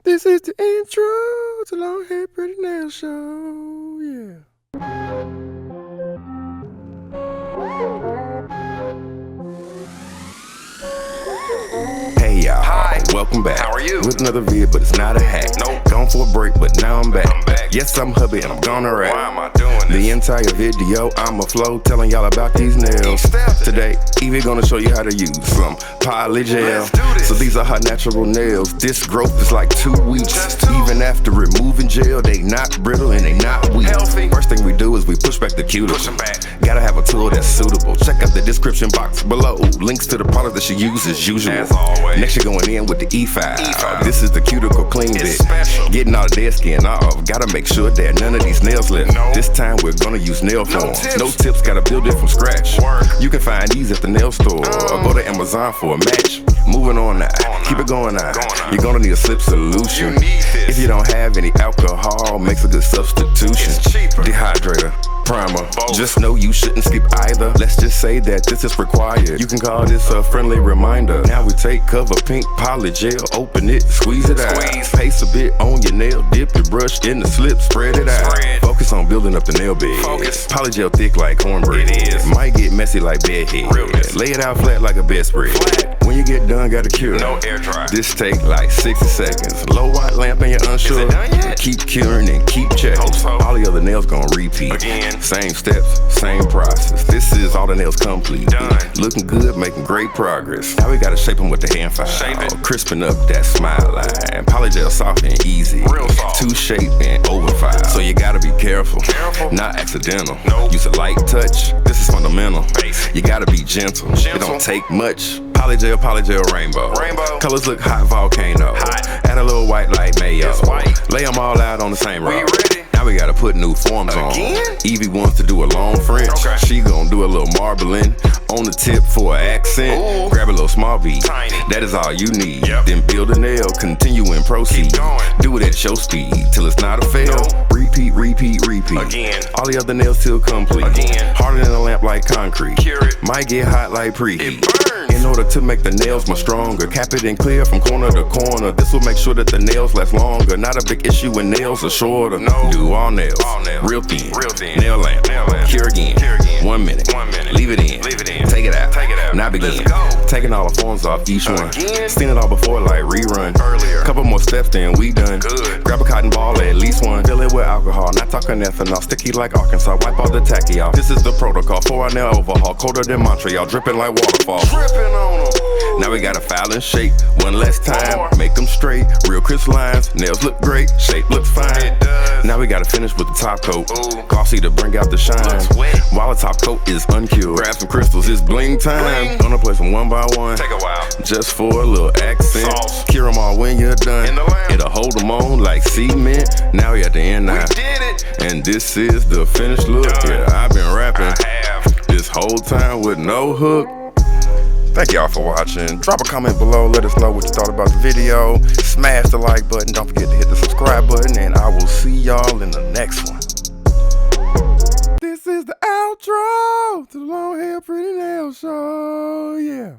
This is the intro to Long Hair Pretty Nail Show, yeah. Hey y'all, hi, welcome back. How are you? With another vid, but it's not a hack. Nope. Gone for a break, but now I'm back. Yes, I'm Hubby and I'm gonna rap. Why am I doing this? The entire video, I'ma flow, telling y'all about these nails. Today, Evie gonna show you how to use some poly gel. Let's do this. So these are her natural nails. This growth is like 2 weeks. Just 2. Even after removing gel, they not brittle and they not weak. Healthy. First thing we do is we push back the cuticle. Push 'em back. Gotta have a tool that's suitable. Check out the description box below. Links to the product that she uses as usual. As always. Next you're going in with the E5. E5. This is the cuticle clean It's bit. special. Getting all the dead skin off. Gotta make sure that none of these nails left. No. This time we're gonna use nail form. tips. No tips, gotta build it from scratch. Work. You can find these at the nail store or go to Amazon for a match. Moving on now. Keep it going now. You're gonna need a slip solution. You need this. If you don't have any alcohol, makes a good substitution. It's cheaper. Dehydrator, primer. Both. Just know you shouldn't skip either. Let's just say that this is required. You can call this a friendly reminder. Now we take cover pink poly gel, open it, squeeze it out. Squeeze. Paste a bit on your nail, dip your brush in the slip, spread it out. Spread. Focus on building up the nail bed. Focus. Poly gel thick like cornbread. It is. Might get messy like bedhead. Real messy. Lay it out flat like a bedspread. Flat. When you get done, gotta cure. No air dry. This take like 60 seconds. Low white lamp and you're unsure. Is it done yet? Keep curing and keep checking. Hope so. All the other nails gonna repeat. Again. Same steps, same process. This is all the nails complete. Done. Looking good, making great progress. Now we gotta shape them with the hand file. Shape it. Crisping up that smile line. Polygel soft and easy. Real soft. Too shape and over file. So you gotta be careful. Careful. Not accidental. Nope. Use a light touch. This is fundamental. Basic. You gotta be gentle. It Gentle. don't take much. Polygel, rainbow. Rainbow. Colors look hot, volcano. Hot. Add a little white like mayo. It's white. Lay them all out on the same row. We ready? Now we gotta put new forms Again? on. Evie wants to do a long French. Okay. She gonna do a little marbling on the tip for an accent. Ooh. Grab a little small bead. Tiny. That is all you need. Yep. Then build a nail, continue and proceed. Keep going. Do it at your speed till it's not a fail. No. Repeat. Again. All the other nails till complete. Again. Harder than a lamp like concrete. Cure it. Might get hot like preheat. It burns. In order to make the nails more stronger, cap it and clear from corner to corner. This will make sure that the nails last longer. Not a big issue when nails are shorter. No. Do all nails. All nails. Real thin. Real thin. Nail lamp. Nail lamp. Cure again. Cure again. 1 minute. 1 minute. Leave it in. Leave it in. Take it out. Take it out. Now begin. Let's go. Taking all the forms off each one. Again. Seen it all before like rerun. Earlier. Couple more steps then we done. Good. Grab a cotton ball, at least one. Fill it with alcohol, not talking ethanol. Sticky like Arkansas. Wipe all the tacky off. This is the protocol for our nail overhaul. Colder than Montreal, dripping like waterfall. Dripping on them. Now we gotta file and shape one less One time. more. Make them straight, real crisp lines. Nails look great, shape looks fine. It does. Now we gotta finish with the top coat. Ooh. Glossy to bring out the shine. Looks wet. While the top coat is uncured. Grab some crystals, it's bling time. Bling. Gonna place them one by one. Take a while. Just for a little accent. Sauce. Cure them all when you're done. In the lamp. It'll hold them on like cement. Now we at the end now. We did it. And this is the finished look. Done. Yeah, I've been rapping I have. this whole time with no hook. Thank y'all for watching. Drop a comment below. Let us know what you thought about the video. Smash the like button. Don't forget to hit the subscribe button. And I will see y'all in the next one. This is the outro to the Long Hair Pretty Nail Show. Yeah.